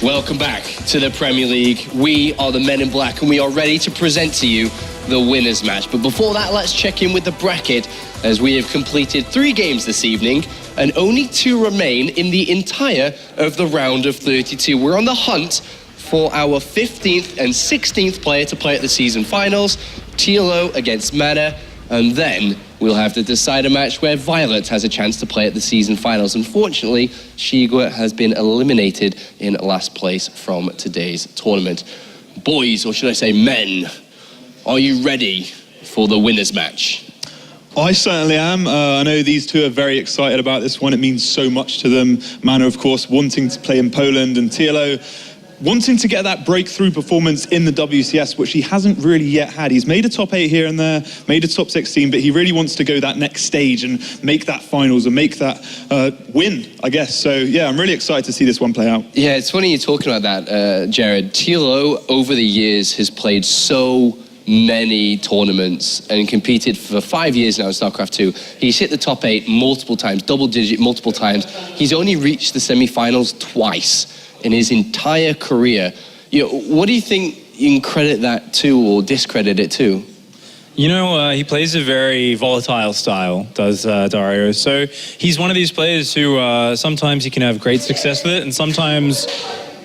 Welcome back to the Premier League. We are the Men in Black and we are ready to present to you the winners match. But before that, let's check in with the bracket as we have completed 3 games this evening and only 2 remain in the entire of the round of 32. We're on the hunt for our 15th and 16th player to play at the season finals, TLO against MaNa, and then we'll have to decide a match where Violet has a chance to play at the season finals. Unfortunately, Shigua has been eliminated in last place from today's tournament. Boys, or should I say men, are you ready for the winners match? I certainly am. I know these two are very excited about this one. It means so much to them. MaNa, of course, wanting to play in Poland, and TLO wanting to get that breakthrough performance in the WCS, which he hasn't really yet had. He's made a top 8 here and there, made a top 16, but he really wants to go that next stage and make that finals and make that win, I guess. So, yeah, I'm really excited to see this one play out. Yeah, it's funny you're talking about that, Jared. TLO, over the years, has played so many tournaments and competed for 5 years now in StarCraft 2. He's hit the top 8 multiple times, double digit multiple times. He's only reached the semi-finals twice in his entire career. What do you think you can credit that to or discredit it to? You know, he plays a very volatile style, does Dario. So he's one of these players who sometimes he can have great success with it, and sometimes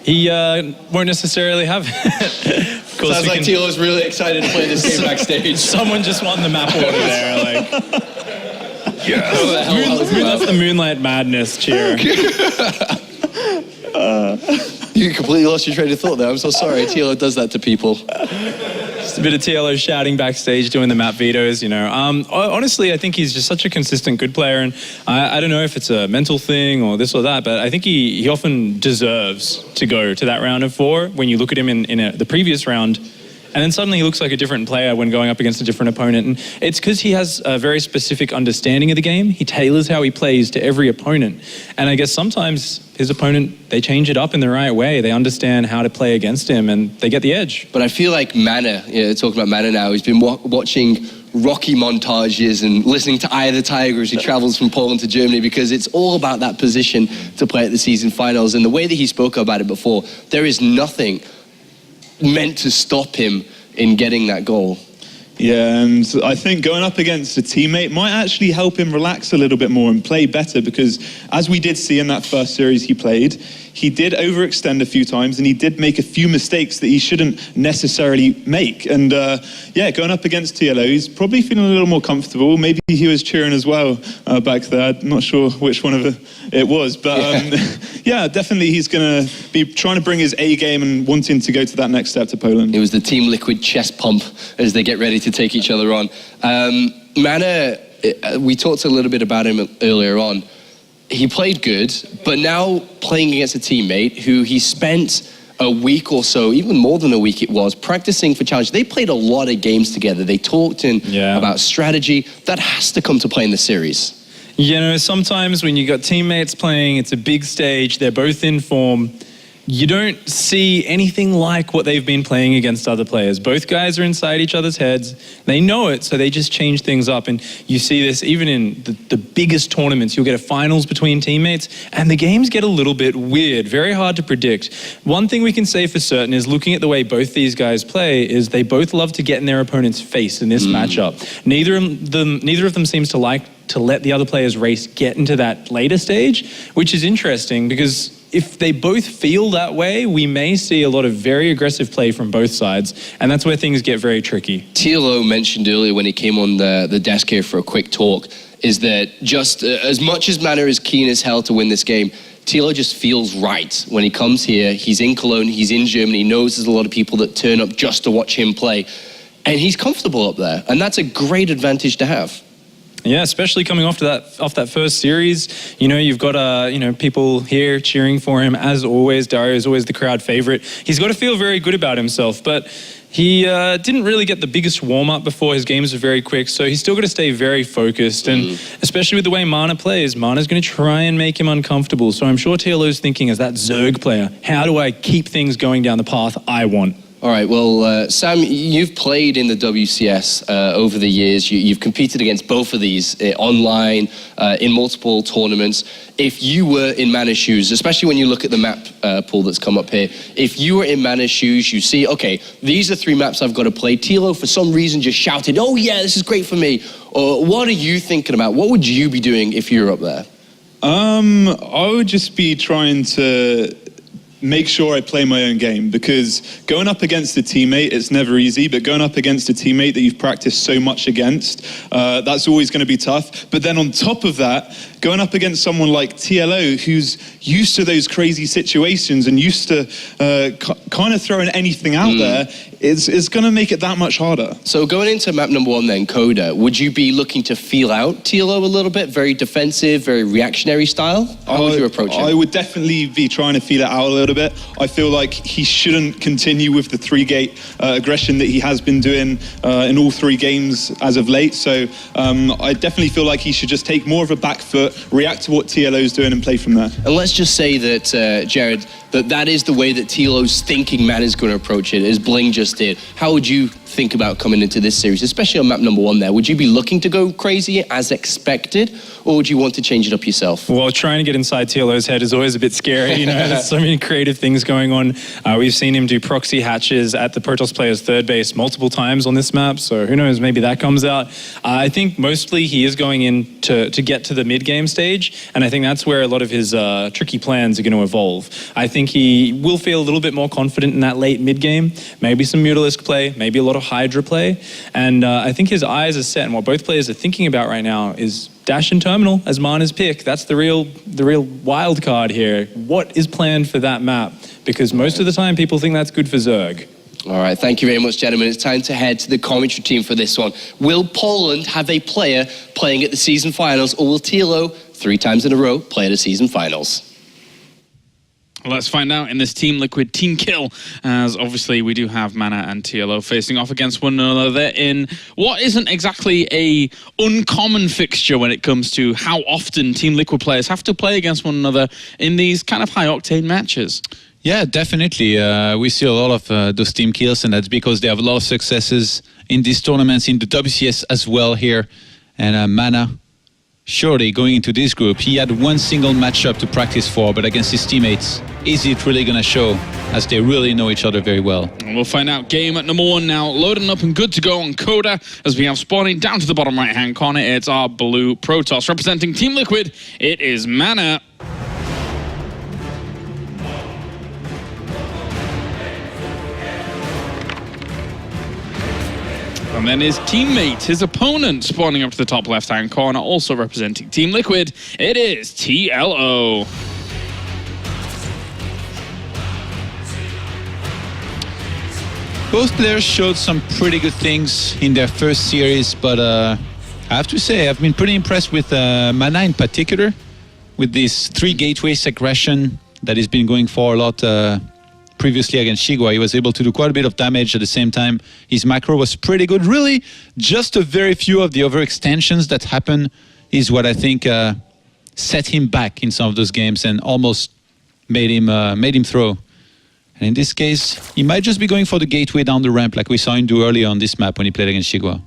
he won't necessarily have it. Sounds like TLO's really excited to play this game backstage. Someone just won the map order there, like. Yes. That's the Moonlight Madness cheer. You completely lost your train of thought there. I'm so sorry. TLO does that to people. Just a bit of TLO shouting backstage, doing the map vetoes, you know. Honestly, I think he's just such a consistent good player, and I don't know if it's a mental thing or this or that, but I think he often deserves to go to that round of 4 when you look at him in the previous round. And then suddenly he looks like a different player when going up against a different opponent. And it's because he has a very specific understanding of the game. He tailors how he plays to every opponent. And I guess sometimes his opponent, they change it up in the right way. They understand how to play against him and they get the edge. But I feel like MaNa, talking about MaNa now, he's been watching Rocky montages and listening to Eye of the Tiger as he travels from Poland to Germany, because it's all about that position to play at the season finals. And the way that he spoke about it before, there is nothing meant to stop him in getting that goal. Yeah, and I think going up against a teammate might actually help him relax a little bit more and play better, because as we did see in that first series he played, he did overextend a few times and he did make a few mistakes that he shouldn't necessarily make. And yeah, going up against TLO, he's probably feeling a little more comfortable. Maybe he was cheering as well back there. I'm not sure which one of it was, but yeah, definitely he's going to be trying to bring his A game and wanting to go to that next step to Poland. It was the Team Liquid chest pump as they get ready to take each other on. MaNa, we talked a little bit about him earlier on. He played good, but now playing against a teammate who he spent a week or so, even more than a week it was, practicing for challenge. They played a lot of games together. They talked about strategy. That has to come to play in the series. You know, sometimes when you got teammates playing, it's a big stage, they're both in form. You don't see anything like what they've been playing against other players. Both guys are inside each other's heads. They know it, so they just change things up. And you see this even in the biggest tournaments. You'll get a finals between teammates, and the games get a little bit weird, very hard to predict. One thing we can say for certain is, looking at the way both these guys play, is they both love to get in their opponent's face in this matchup. Neither of them seems to like to let the other player's race get into that later stage, which is interesting because if they both feel that way, we may see a lot of very aggressive play from both sides, and that's where things get very tricky. TLO mentioned earlier when he came on the desk here for a quick talk, is that just as much as MaNa is keen as hell to win this game, TLO just feels right when he comes here. He's in Cologne, he's in Germany, he knows there's a lot of people that turn up just to watch him play, and he's comfortable up there, and that's a great advantage to have. Yeah, especially coming off that first series. You know, you've got people here cheering for him as always. Dario is always the crowd favorite. He's got to feel very good about himself, but he didn't really get the biggest warm-up before. His games are very quick, so he's still got to stay very focused. And especially with the way MaNa plays, MaNa's going to try and make him uncomfortable. So I'm sure TLO's thinking, as that Zerg player, how do I keep things going down the path I want? All right, well, Sam, you've played in the WCS over the years. You've competed against both of these online, in multiple tournaments. If you were in MaNa's shoes, especially when you look at the map pool that's come up here, if you were in MaNa's shoes, you see, okay, these are 3 maps I've got to play. TLO, for some reason, just shouted, oh yeah, this is great for me. Or what are you thinking about? What would you be doing if you were up there? I would just be trying to make sure I play my own game, because going up against a teammate, it's never easy, but going up against a teammate that you've practiced so much against, that's always going to be tough. But then on top of that, going up against someone like TLO, who's used to those crazy situations and used to kind of throwing anything out there, it's going to make it that much harder. So going into map number 1 then, Coda, would you be looking to feel out TLO a little bit? Very defensive, very reactionary style? How would you approach it? I would definitely be trying to feel it out a little bit. I feel like he shouldn't continue with the 3-gate aggression that he has been doing in all 3 games as of late. So I definitely feel like he should just take more of a back foot, react to what TLO's doing and play from there. And let's just say that, Jared, that is the way that TLO's thinking MaNa's going to approach it, as Bling just did. How would you think about coming into this series, especially on map number 1 there? Would you be looking to go crazy as expected, or would you want to change it up yourself? Well, trying to get inside TLO's head is always a bit scary. You know, there's so many creative things going on. We've seen him do proxy hatches at the Protoss player's 3rd base multiple times on this map, so who knows, maybe that comes out. I think mostly he is going in to get to the mid-game stage, and I think that's where a lot of his tricky plans are going to evolve. I think he will feel a little bit more confident in that late mid-game, maybe some Mutalisk play, maybe a lot of Hydra play, and I think his eyes are set, and what both players are thinking about right now is Dash and Terminal as MaNa's pick. That's the real wild card here. What is planned for that map? Because most of the time people think that's good for Zerg. All right, thank you very much, gentlemen. It's time to head to the commentary team for this one. Will Poland have a player playing at the season finals, or will TLO 3 times in a row play at the season finals? Let's find out in this Team Liquid Team Kill, as obviously we do have MaNa and TLO facing off against one another in what isn't exactly a uncommon fixture when it comes to how often Team Liquid players have to play against one another in these kind of high-octane matches. Yeah, definitely. We see a lot of those team kills, and that's because they have a lot of successes in these tournaments, in the WCS as well here. And MaNa, surely going into this group, he had 1 single matchup to practice for, but against his teammates, is it really going to show, as they really know each other very well? And we'll find out. Game at number 1 now, loading up and good to go on Coda, as we have spawning down to the bottom right-hand corner. It's our blue Protoss. Representing Team Liquid, it is MaNa. And then his teammate, his opponent, spawning up to the top left-hand corner, also representing Team Liquid, it is TLO. Both players showed some pretty good things in their first series, but I have to say, I've been pretty impressed with MaNa in particular, with this 3 gateways aggression that he's been going for a lot previously against Shigua. He was able to do quite a bit of damage at the same time. His macro was pretty good. Really, just a very few of the overextensions that happen is what I think set him back in some of those games and almost made him throw. And in this case, he might just be going for the gateway down the ramp like we saw him do earlier on this map when he played against Shigua.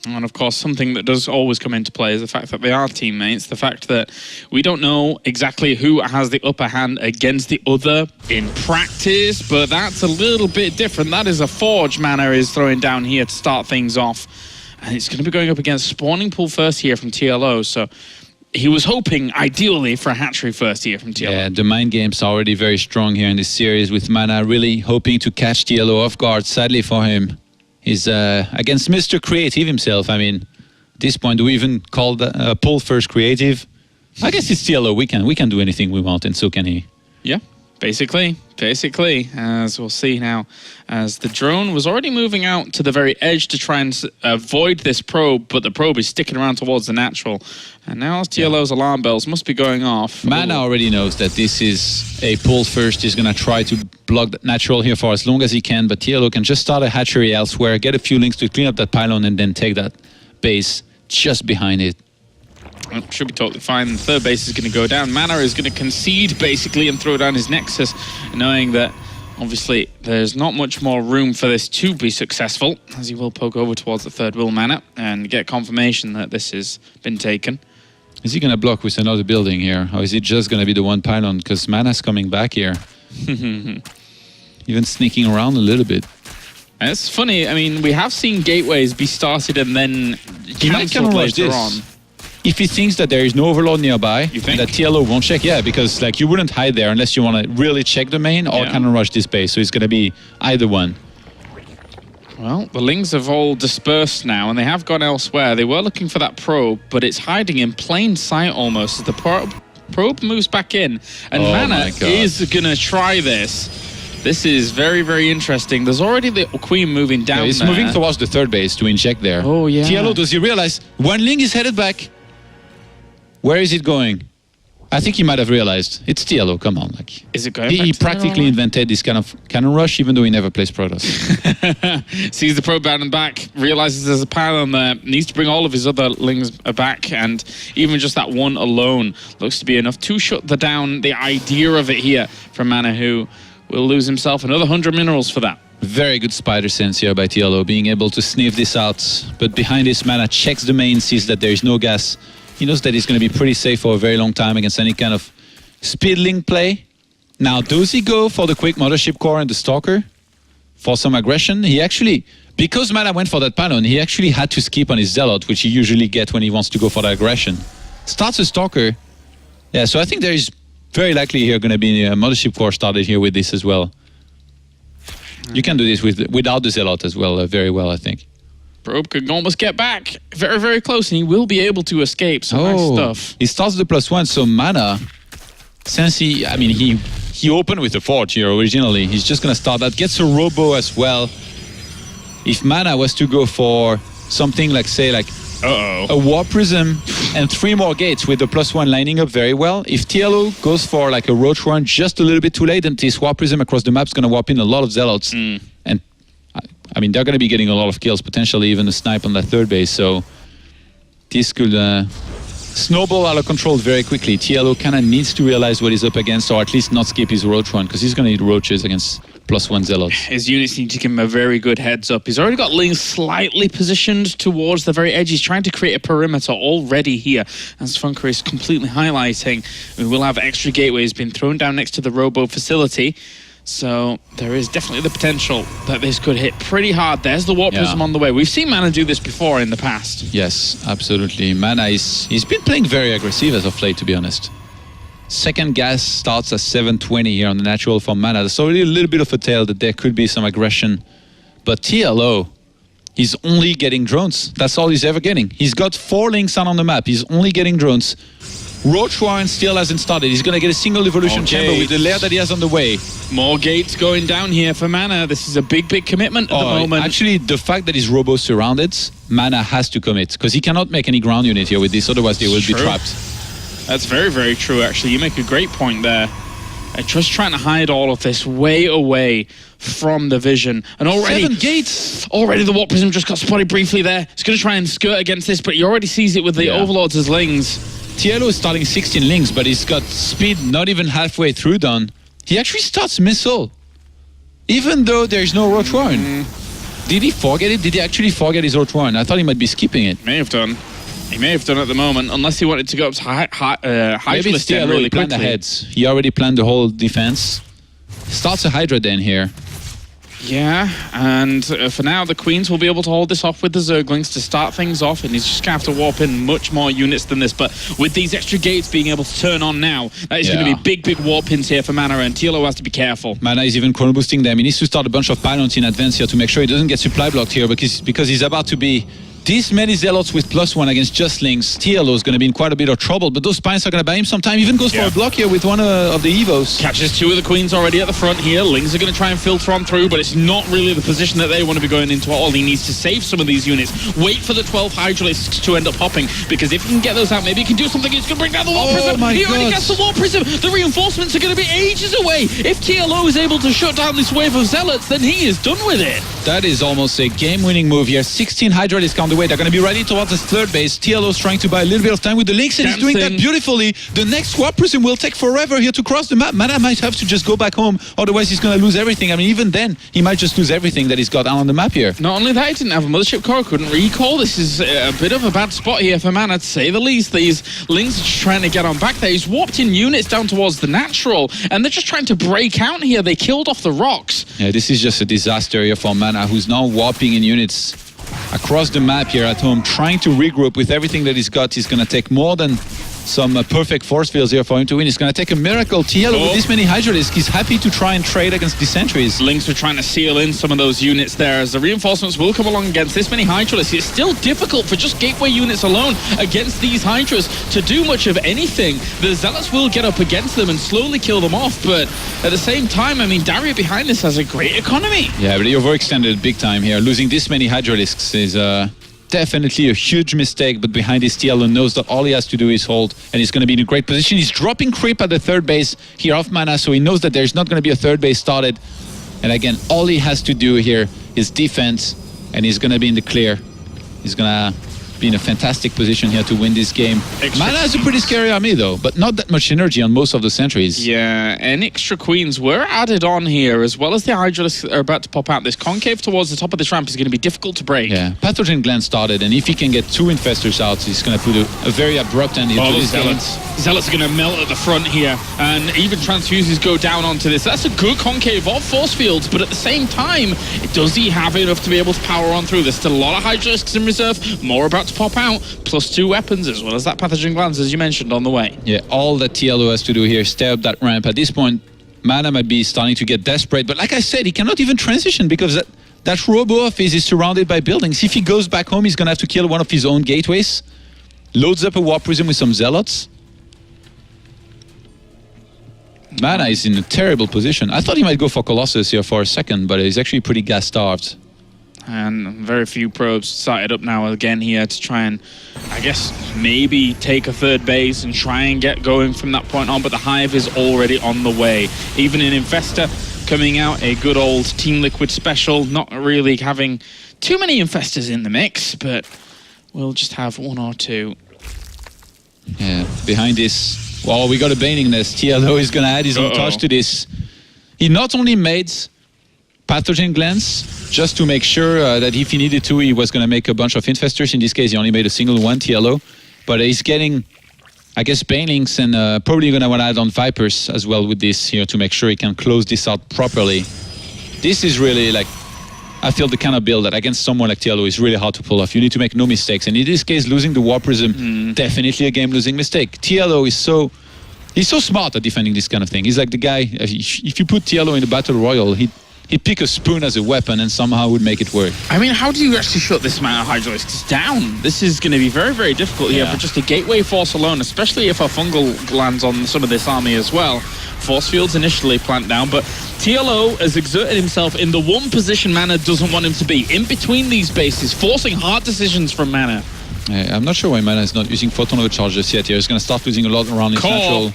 And of course, something that does always come into play is the fact that they are teammates, the fact that we don't know exactly who has the upper hand against the other in practice, but that's a little bit different. That is a Forge MaNa is throwing down here to start things off. And it's going to be going up against Spawning Pool first here from TLO, so he was hoping, ideally, for a hatchery first here from TLO. Yeah, the mind games are already very strong here in this series, with MaNa really hoping to catch TLO off guard. Sadly for him, he's against Mr. Creative himself. I mean, at this point, do we even call the poll first creative? I guess it's TLO. We can do anything we want, and so can he. Yeah, basically, as we'll see now, as the drone was already moving out to the very edge to try and avoid this probe, but the probe is sticking around towards the natural. And now TLO's alarm bells must be going off. MaNa already knows that this is a pull first. He's going to try to block that natural here for as long as he can, but TLO can just start a hatchery elsewhere, get a few links to clean up that pylon, and then take that base just behind it. Well, should be totally fine. The third base is going to go down. MaNa is going to concede, basically, and throw down his Nexus, knowing that Obviously, there's not much more room for this to be successful, as he will poke over towards the third wheel MaNa and get confirmation that this has been taken. Is he going to block with another building here? Or is it just going to be the one pylon? Because MaNa's coming back here. Even sneaking around a little bit. And it's funny, I mean, we have seen gateways be started and then He might cancelled rush later this. on. If he thinks that there is no overload nearby, You think? that TLO won't check, yeah, because like you wouldn't hide there unless you want to really check the main or Yeah. kind of rush this base. So it's going to be either one. Well, the Lings have all dispersed now, and they have gone elsewhere. They were looking for that probe, but it's hiding in plain sight almost as the probe moves back in. And Oh MaNa my God. is going to try this. This is very, very interesting. There's already the Queen moving down Yeah, he's there. moving towards the third base to inject there. Oh, yeah. TLO, does he realize one Ling is headed back? Where is it going? I think he might have realized. It's TLO, come on. Like, Is it going he back to practically there? invented this kind of cannon rush, even though he never plays Protoss. Sees the probe down and back, realizes there's a pylon there, needs to bring all of his other Lings back, and even just that one alone looks to be enough to shut down the idea of it here from MaNa, who will lose himself another 100 minerals for that. Very good spider sense here by TLO, being able to sniff this out. But behind this, MaNa checks the main, sees that there is no gas. He knows that he's going to be pretty safe for a very long time against any kind of speed link play. Now, does he go for the quick Mothership Core and the Stalker for some aggression? He actually, because MaNa went for that pylon, he actually had to skip on his Zealot, which he usually gets when he wants to go for the aggression. Starts a Stalker. Yeah, so I think there is very likely here going to be a Mothership Core started here with this as well. You can do this without the Zealot as well, very well, I think. Probe could almost get back very, very close, and he will be able to escape. So nice stuff. He starts the +1, so MaNa, since he opened with a fort here originally, he's just going to start that. Gets a Robo as well. If MaNa was to go for something like, say, like a War Prism and 3 more gates with the +1 lining up very well, if TLO goes for like a Roach Run just a little bit too late, then this War Prism across the map is going to warp in a lot of Zealots. And I mean, they're going to be getting a lot of kills, potentially even a snipe on that third base, so this could snowball out of control very quickly. TLO kind of needs to realize what he's up against, or at least not skip his Roach Run, because he's going to need Roaches against +1 Zealots. His units need to give him a very good heads up. He's already got Lings slightly positioned towards the very edge. He's trying to create a perimeter already here, as Funker is completely highlighting. We will have extra gateways being thrown down next to the Robo facility. So there is definitely the potential that this could hit pretty hard. There's the Warp Prism on the way. We've seen MaNa do this before in the past. Yes, absolutely. MaNa he's been playing very aggressive as of late, to be honest. Second gas starts at 720 here on the natural from MaNa. There's already a little bit of a tell that there could be some aggression. But TLO, he's only getting drones. That's all he's ever getting. He's got 4 links out on the map. He's only getting drones. Roach Warren still hasn't started. He's going to get a single evolution chamber with the lair that he has on the way. More gates going down here for MaNa. This is a big, big commitment at the moment. Actually, the fact that he's Robo surrounded, MaNa has to commit, because he cannot make any ground unit here with this, otherwise they will be trapped. That's very, very true, actually. You make a great point there. Just trying to hide all of this way away from the vision. And already 7 gates! Already the Warp Prism just got spotted briefly there. He's going to try and skirt against this, but he already sees it with the Overlords as Lings. TLO is starting 16 links, but he's got speed not even halfway through done. He actually starts Missile, even though there's no Roach Warren. Did he forget it? Did he actually forget his Roach Warren? I thought he might be skipping it. May have done. He may have done at the moment, unless he wanted to go up to Maybe it's Den TLO, really he planned quickly. ahead. He already planned the whole defense. Starts a Hydra Den here. Yeah, and for now, the Queens will be able to hold this off with the Zerglings to start things off, and he's just going to have to warp in much more units than this. But with these extra gates being able to turn on now, that is going to be big, big warp pins here for MaNa, and TLO has to be careful. MaNa is even chrono boosting them. He needs to start a bunch of pylons in advance here to make sure he doesn't get supply blocked here, because he's about to be this many Zealots with +1 against just Lings. TLO is going to be in quite a bit of trouble, but those Spines are going to buy him some time. Even goes for a block here with one of the Evos. Catches 2 of the Queens already at the front here. Lings are going to try and filter on through, but it's not really the position that they want to be going into at all. He needs to save some of these units. Wait for the 12 Hydralisks to end up popping, because if he can get those out, maybe he can do something. He's going to bring down the Warp Prism. He already gets the Warp Prism. The reinforcements are going to be ages away. If TLO is able to shut down this wave of Zealots, then he is done with it. That is almost a game-winning move here. 16 Hydralisks on the way. They're going to be ready towards the third base. TLO's trying to buy a little bit of time with the Lynx, and he's doing that beautifully. The next Swap Prism will take forever here to cross the map. MaNa might have to just go back home, otherwise he's going to lose everything. I mean, even then, he might just lose everything that he's got on the map here. Not only that, he didn't have a Mothership Core, couldn't recall. This is a bit of a bad spot here for MaNa, to say the least. These Lynx are just trying to get on back there. He's warped in units down towards the natural, and they're just trying to break out here. They killed off the rocks. Yeah, this is just a disaster here for MaNa, who's now warping in units across the map here at home, trying to regroup with everything that he's got. He's going to take more than some perfect force fields here for him to win. It's going to take a miracle. TLO with this many Hydralisks, he's happy to try and trade against the sentries. Lynx are trying to seal in some of those units there as the reinforcements will come along against this many Hydralisks. It's still difficult for just gateway units alone against these Hydras to do much of anything. The Zealots will get up against them and slowly kill them off, but at the same time, I mean, Daria behind this has a great economy. Yeah, but he overextended big time here. Losing this many Hydralisks is definitely a huge mistake, but behind this, TLO knows that all he has to do is hold, and he's going to be in a great position. He's dropping creep at the third base here off MaNa, so he knows that there's not going to be a third base started. And again, all he has to do here is defense, and he's going to be in the clear. He's going to be in a fantastic position here to win this game. MaNa has a pretty scary army though, but not that much energy on most of the sentries. Yeah, and extra queens were added on here, as well as the Hydralisks that are about to pop out. This concave towards the top of this ramp is going to be difficult to break. Yeah, Pathogen Gland started, and if he can get 2 infestors out, he's going to put a very abrupt end into this game. Zealots are going to melt at the front here, and even transfuses go down onto this. That's a good concave of force fields, but at the same time, does he have enough to be able to power on through? There's still a lot of Hydralisks in reserve, more about to pop out, plus 2 weapons, as well as that Pathogen Glands, as you mentioned, on the way. Yeah, all that TLO has to do here is stay up that ramp. At this point, MaNa might be starting to get desperate, but like I said, he cannot even transition because that robo office is surrounded by buildings. If he goes back home, he's going to have to kill one of his own gateways, loads up a Warp Prism with some Zealots. MaNa is in a terrible position. I thought he might go for Colossus here for a second, but he's actually pretty gas-starved. And very few probes sighted up now again here to try and, I guess, maybe take a third base and try and get going from that point on, but the Hive is already on the way. Even an Infestor coming out, a good old Team Liquid special, not really having too many Infestors in the mix, but we'll just have 1 or 2. Yeah, behind this, well, we got a Baning Nest. TLO is going to add his own touch to this. He not only made Pathogen Glands, just to make sure that if he needed to, he was going to make a bunch of Infestors. In this case, he only made a single one, TLO. But he's getting, I guess, Banelings, and probably going to want to add on Vipers as well with this here to make sure he can close this out properly. This is really, like, I feel the kind of build that against someone like TLO is really hard to pull off. You need to make no mistakes. And in this case, losing the Warp Prism, definitely a game-losing mistake. TLO is he's so smart at defending this kind of thing. He's like the guy, if you put TLO in a Battle Royale, he'd pick a spoon as a weapon and somehow would make it work. I mean, how do you actually shut this amount of Hydralisks down? This is going to be very, very difficult here for just a gateway force alone, especially if a fungal lands on some of this army as well. Force fields initially plant down, but TLO has exerted himself in the one position MaNa doesn't want him to be, in between these bases, forcing hard decisions from MaNa. I'm not sure why MaNa is not using photon overcharges yet here. He's going to start losing a lot around his natural.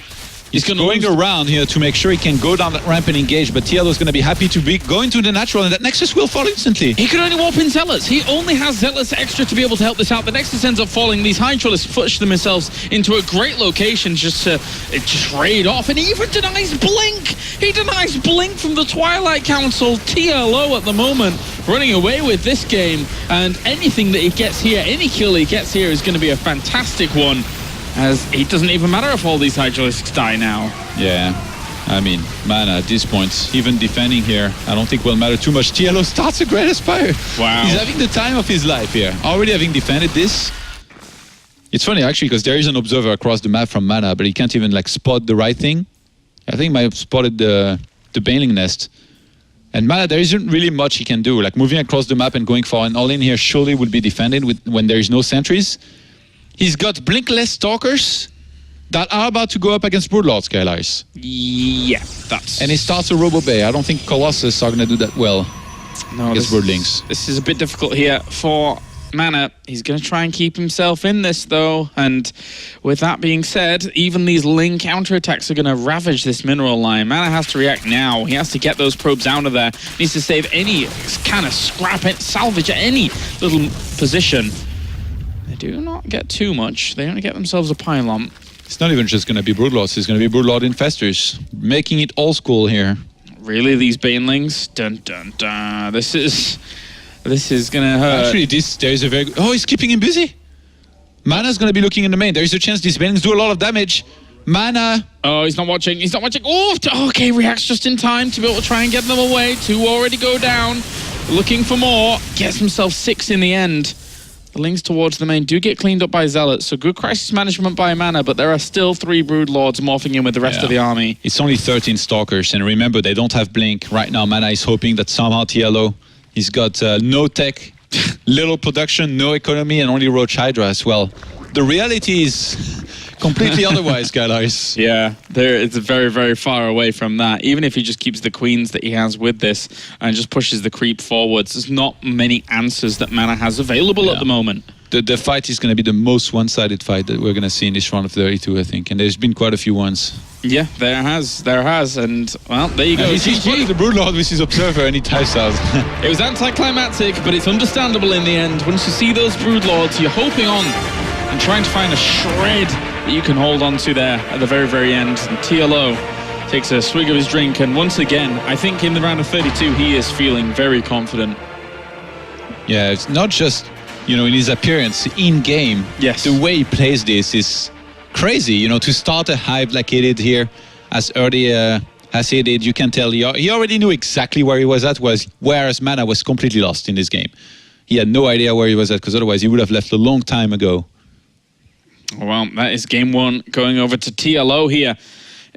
He's going around here to make sure he can go down that ramp and engage, but TLO is going to be happy to be going to the natural, and that Nexus will fall instantly. He can only warp in Zealots. He only has Zealots extra to be able to help this out. The Nexus ends up falling. These Hydralisks push themselves into a great location just to raid off, and he even denies Blink. He denies Blink from the Twilight Council. TLO at the moment running away with this game, and anything that he gets here, any kill he gets here is going to be a fantastic one, as it doesn't even matter if all these Hydralisks die now. Yeah, I mean, MaNa at this point, even defending here, I don't think will matter too much. TLO starts a Great Aspire. Wow. He's having the time of his life here. Already having defended this. It's funny actually, because there is an observer across the map from MaNa, but he can't even like spot the right thing. I think he might have spotted the Baneling Nest. And MaNa, there isn't really much he can do. Like moving across the map and going for an all-in here surely would be defended when there is no sentries. He's got Blinkless Stalkers that are about to go up against Broodlord Skylars. Yeah, that's... And he starts a Robo Bay. I don't think Colossus are going to do that well against Broodlings. This is a bit difficult here for MaNa, he's going to try and keep himself in this, though. And with that being said, even these Ling counterattacks are going to ravage this mineral line. MaNa has to react now. He has to get those probes out of there. Needs to save any kind of scrap it, salvage any little position. They do not get too much. They only get themselves a pylon. It's not even just going to be Broodlords. It's going to be Broodlord Infestors. Making it old school here. Really, these Banelings? Dun, dun, dun. This is gonna hurt. Actually, there's a very... Oh, he's keeping him busy. MaNa's gonna be looking in the main. There is a chance these Banelings do a lot of damage. MaNa... Oh, he's not watching. He's not watching. Oh, okay, reacts just in time to be able to try and get them away. 2 already go down. Looking for more. Gets himself 6 in the end. The Lings towards the main do get cleaned up by Zealots, so good crisis management by MaNa, but there are still 3 Broodlords morphing in with the rest of the army. It's only 13 Stalkers, and remember, they don't have Blink. Right now, MaNa is hoping that somehow TLO, he's got no tech, little production, no economy, and only Roach Hydra as well. The reality is completely otherwise, guys. Yeah, it's very, very far away from that. Even if he just keeps the queens that he has with this and just pushes the creep forwards, there's not many answers that MaNa has available at the moment. The fight is going to be the most one-sided fight that we're going to see in this round of 32, I think. And there's been quite a few ones. Yeah, there has. And, well, there you go. He's spotted the Broodlord with his Observer and he types out. It was anticlimactic, but it's understandable in the end. Once you see those Broodlords, you're hoping on and trying to find a shred that you can hold on to there at the very, very end. And TLO takes a swig of his drink, and once again, I think in the round of 32, he is feeling very confident. Yeah, it's not just, in his appearance in-game. Yes. The way he plays this is crazy, to start a hive like he did here, as early as he did, you can tell he already knew exactly where he was at, whereas MaNa was completely lost in this game. He had no idea where he was at, because otherwise he would have left a long time ago. Well, that is game 1 going over to TLO here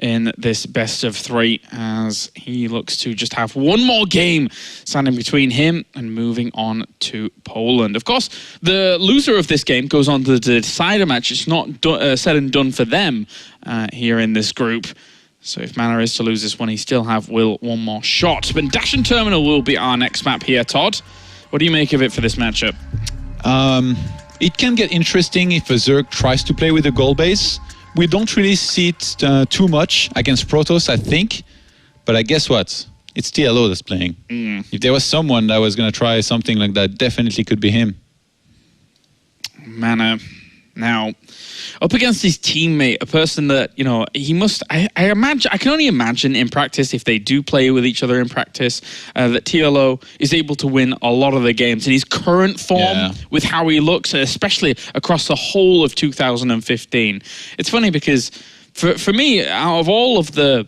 in this best of 3 as he looks to just have one more game standing between him and moving on to Poland. Of course, the loser of this game goes on to the decider match. It's not said and done for them here in this group. So if MaNa is to lose this one, he still will one more shot. But Dash and Terminal will be our next map here, Todd. What do you make of it for this matchup? It can get interesting if a Zerg tries to play with a goal base. We don't really see it too much against Protoss, I think. But I guess what? It's TLO that's playing. If there was someone that was going to try something like that, definitely could be him. MaNa now up against his teammate, a person that, he must, I can only imagine in practice, if they do play with each other in practice, that TLO is able to win a lot of the games in his current form with how he looks, especially across the whole of 2015. It's funny because for me, out of all of the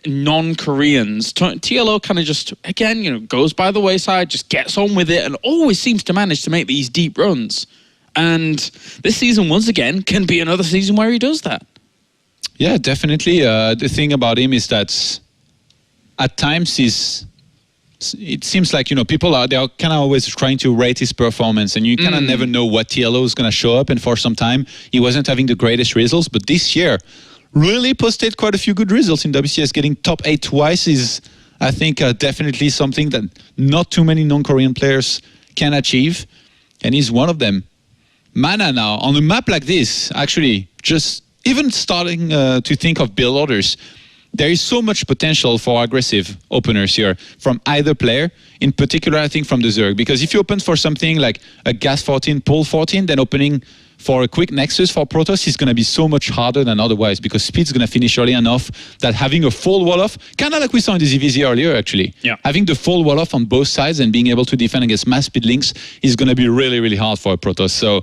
non-Koreans, TLO kind of just, again, goes by the wayside, just gets on with it and always seems to manage to make these deep runs. And this season, once again, can be another season where he does that. Yeah, definitely. The thing about him is that at times it seems like, people they are kind of always trying to rate his performance, and you kind of never know what TLO is going to show up. And for some time, he wasn't having the greatest results. But this year, really posted quite a few good results in WCS. Getting top 8 twice is, I think, definitely something that not too many non-Korean players can achieve. And he's one of them. MaNa now, on a map like this, actually, just even starting to think of build orders, there is so much potential for aggressive openers here from either player, in particular, I think, from the Zerg. Because if you open for something like a Gas 14, Pull 14, then opening for a quick Nexus for Protoss is going to be so much harder than otherwise, because speed's going to finish early enough that having a full wall-off, kind of like we saw in the ZVZ earlier, actually. Yeah. Having the full wall-off on both sides and being able to defend against mass speed links is going to be really, really hard for a Protoss. So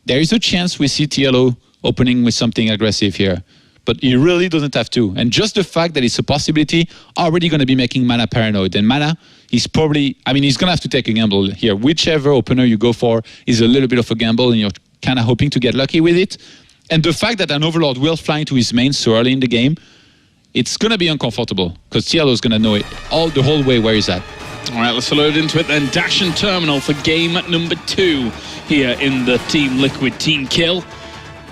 there is a chance we see TLO opening with something aggressive here. But he really doesn't have to. And just the fact that it's a possibility already going to be making MaNa paranoid. And MaNa, he's probably, he's going to have to take a gamble here. Whichever opener you go for is a little bit of a gamble, and you're kind of hoping to get lucky with it. And the fact that an Overlord will fly into his main so early in the game, it's going to be uncomfortable, because TLO is going to know it the whole way where he's at. All right, let's load into it then. Dash and Terminal for game number 2 here in the Team Liquid Team Kill.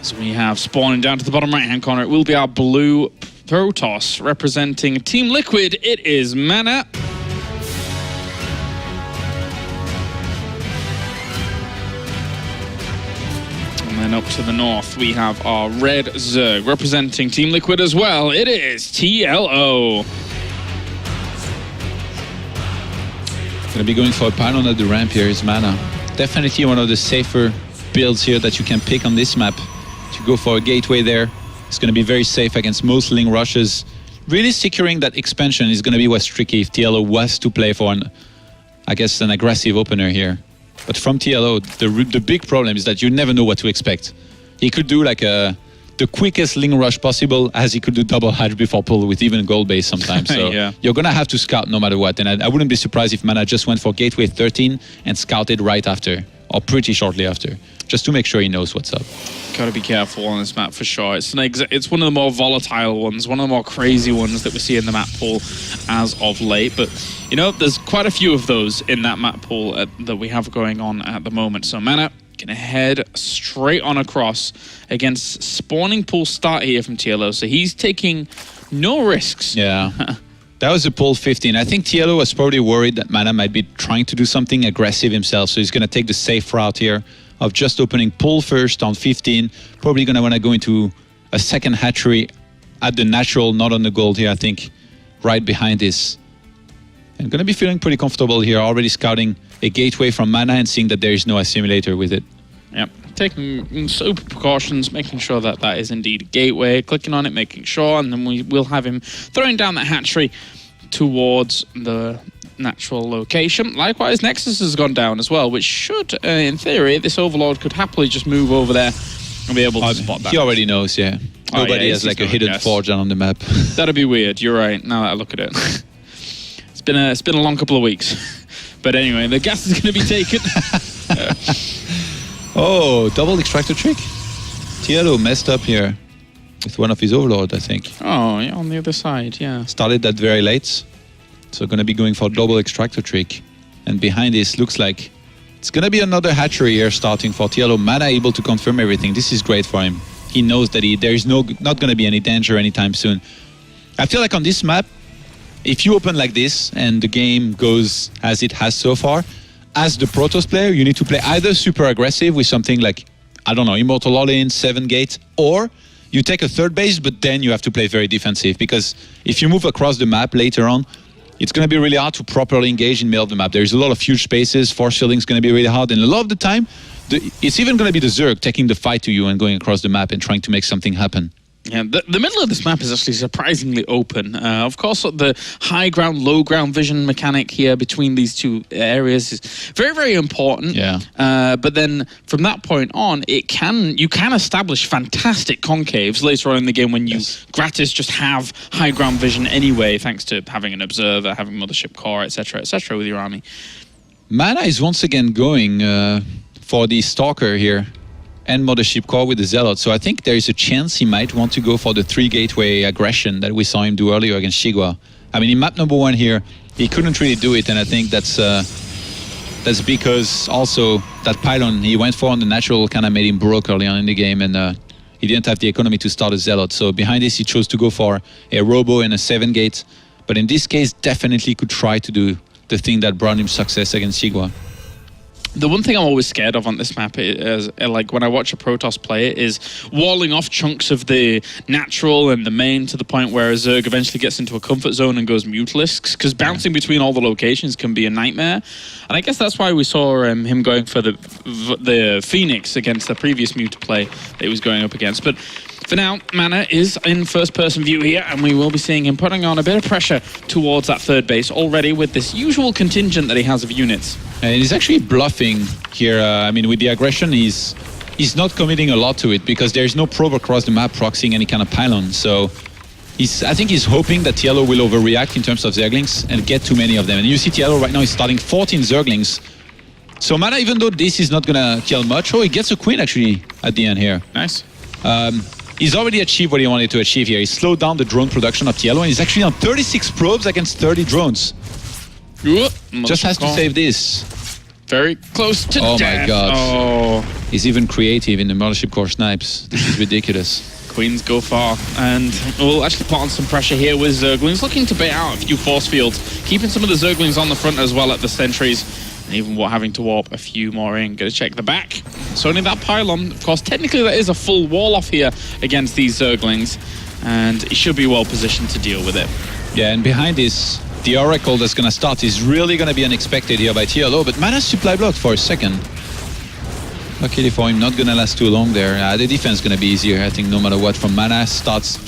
So we have spawning down to the bottom right-hand corner. It will be our blue Protoss representing Team Liquid. It is MaNa. then up to the north, we have our red Zerg. Representing Team Liquid as well, it is TLO. Gonna be going for a pylon at the ramp here is MaNa. Definitely one of the safer builds here that you can pick on this map. To go for a gateway there, it's gonna be very safe against most Ling rushes. Really securing that expansion is gonna be what's tricky if TLO was to play for an aggressive opener here. But from TLO, the big problem is that you never know what to expect. He could do like the quickest Ling rush possible, as he could do double hatch before pull with even gold base sometimes. So yeah. You're gonna have to scout no matter what. And I wouldn't be surprised if MaNa just went for gateway 13 and scouted right after, or pretty shortly after, just to make sure he knows what's up. Got to be careful on this map for sure. It's one of the more volatile ones, one of the more crazy ones that we see in the map pool as of late. But, you know, there's quite a few of those in that map pool that we have going on at the moment. So MaNa gonna head straight on across against spawning pool start here from TLO. So he's taking no risks. Yeah. That was a pull 15. I think TLO was probably worried that MaNa might be trying to do something aggressive himself. So he's gonna take the safe route here of just opening pull first on 15. Probably gonna wanna go into a second hatchery at the natural, not on the gold here, I think, right behind this. And gonna be feeling pretty comfortable here, already scouting a gateway from MaNa and seeing that there is no assimilator with it. Yep, taking super precautions, making sure that that is indeed a gateway, clicking on it, making sure, and then we'll have him throwing down that hatchery towards the natural location. Likewise, Nexus has gone down as well, which should, in theory, this Overlord could happily just move over there and be able to spot that. He already knows, yeah. Nobody has like a hidden forge on the map. That'd be weird, you're right, now that I look at it. It's been a long couple of weeks. But anyway, the gas is going to be taken. Oh, double extractor trick? TLO messed up here with one of his Overlord, I think. Oh, yeah, on the other side, yeah. Started that very late. So going to be going for double extractor trick. And behind this looks like it's going to be another hatchery here starting for TLO. MaNa able to confirm everything. This is great for him. He knows that there is not going to be any danger anytime soon. I feel like on this map, if you open like this and the game goes as it has so far, as the Protoss player, you need to play either super aggressive with something like, I don't know, Immortal All-In, 7 gate, or you take a third base, but then you have to play very defensive, because if you move across the map later on, it's going to be really hard to properly engage in the middle of the map. There's a lot of huge spaces, force fielding is going to be really hard, and a lot of the time, it's even going to be the Zerg taking the fight to you and going across the map and trying to make something happen. Yeah, the middle of this map is actually surprisingly open. Of course, the high ground, low ground vision mechanic here between these two areas is very, very important. Yeah. But then from that point on, you can establish fantastic concaves later on in the game when you gratis just have high ground vision anyway, thanks to having an observer, having mothership core, etc., with your army. MaNa is once again going for the Stalker here and Mothership Core with the Zealot. So I think there is a chance he might want to go for the 3-gateway aggression that we saw him do earlier against Shigua. I mean, in map number 1 here, he couldn't really do it, and I think that's because also that pylon he went for on the natural kind of made him broke early on in the game, and he didn't have the economy to start a Zealot. So behind this, he chose to go for a Robo and a 7-gate. But in this case, definitely could try to do the thing that brought him success against Shigua. The one thing I'm always scared of on this map is, like when I watch a Protoss play it, is walling off chunks of the natural and the main to the point where a Zerg eventually gets into a comfort zone and goes mutalisks, because bouncing between all the locations can be a nightmare. And I guess that's why we saw him going for the Phoenix against the previous mute play that he was going up against. But for now, MaNa is in first-person view here, and we will be seeing him putting on a bit of pressure towards that third base already with this usual contingent that he has of units. And he's actually bluffing here. I mean, with the aggression, he's not committing a lot to it because there's no probe across the map proxying any kind of pylon. So I think he's hoping that TLO will overreact in terms of Zerglings and get too many of them. And you see TLO right now is starting 14 Zerglings. So MaNa, even though this is not going to kill much, he gets a Queen actually at the end here. Nice. He's already achieved what he wanted to achieve here. He slowed down the drone production of TLO, and he's actually on 36 probes against 30 drones. Just has to save this. Very close to death. Oh my god. Oh. He's even creative in the Mothership Core snipes. This is ridiculous. Queens go far, and we'll actually put on some pressure here with Zerglings, looking to bait out a few force fields, keeping some of the Zerglings on the front as well at the sentries. And even having to warp a few more in. Gonna check the back. So only that pylon. Of course, technically that is a full wall off here against these Zerglings. And he should be well positioned to deal with it. Yeah, and behind this, the Oracle that's going to start is really going to be unexpected here by TLO, but MaNa's supply blocked for a second. Luckily for him, not going to last too long there. The defense is going to be easier, I think, no matter what. From MaNa,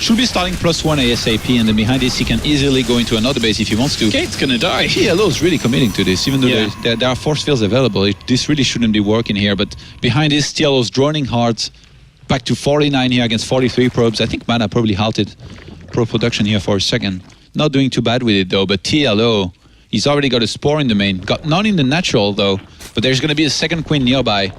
should be starting +1 ASAP, and then behind this, he can easily go into another base if he wants to. Gate's going to die. TLO is really committing to this, even though there are force fields available. This really shouldn't be working here, but behind this, TLO's droning hard. Back to 49 here against 43 probes. I think MaNa probably halted probe production here for a second. Not doing too bad with it though, but TLO, he's already got a spore in the main. Got none in the natural though, but there's going to be a second queen nearby.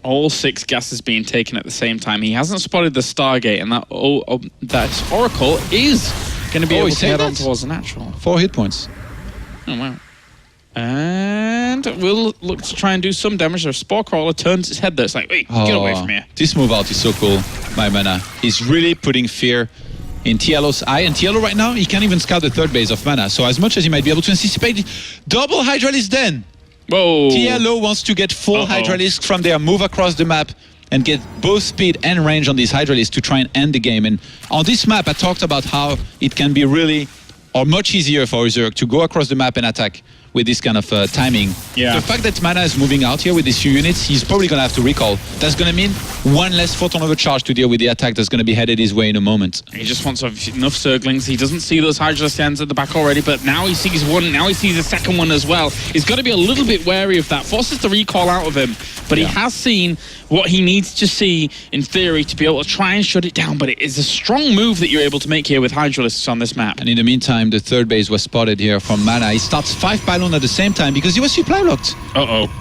All 6 gases being taken at the same time. He hasn't spotted the Stargate, and that Oracle is going to be able to head on towards the natural. 4 hit points. Oh wow. And we'll look to try and do some damage. Their Spore Crawler turns its head there. It's like, wait, get away from here. This move out is so cool by MaNa. He's really putting fear in TLO's eye. And TLO right now, he can't even scout the third base of MaNa. So as much as he might be able to anticipate, double Hydralisk then. Whoa. TLO wants to get full Hydralisk from there, move across the map, and get both speed and range on these Hydralisks to try and end the game. And on this map, I talked about how it can be really, or much easier for Zerg to go across the map and attack with this kind of timing. Yeah. The fact that MaNa is moving out here with these few units, he's probably going to have to recall. That's going to mean one less photon overcharge to deal with the attack that's going to be headed his way in a moment. He just wants enough Zerglings. He doesn't see those Hydralisks at the back already, but now he sees one, now he sees a second one as well. He's got to be a little bit wary of that. Forces the recall out of him, but he has seen what he needs to see, in theory, to be able to try and shut it down, but it is a strong move that you're able to make here with Hydralisks on this map. And in the meantime, the third base was spotted here from MaNa. He starts 5 pylons at the same time because he was supply blocked.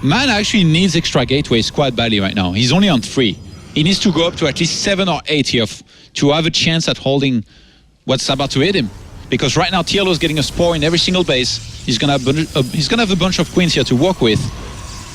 MaNa actually needs extra gateways quite badly right now. He's only on 3. He needs to go up to at least 7 or 8 here to have a chance at holding what's about to hit him. Because right now, TLO is getting a spore in every single base. He's gonna have a bunch of queens here to work with.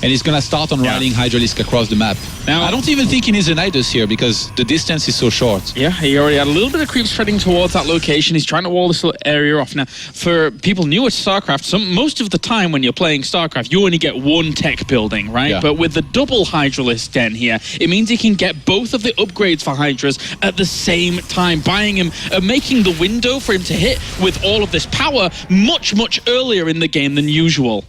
And he's going to start on riding Hydralisk across the map. Now, I don't even think he needs a Nidus here because the distance is so short. Yeah, he already had a little bit of creeps spreading towards that location. He's trying to wall this little area off. Now, for people newer to StarCraft, most of the time when you're playing StarCraft, you only get one tech building, right? Yeah. But with the double Hydralisk den here, it means he can get both of the upgrades for Hydras at the same time, buying him, making the window for him to hit with all of this power much, much earlier in the game than usual.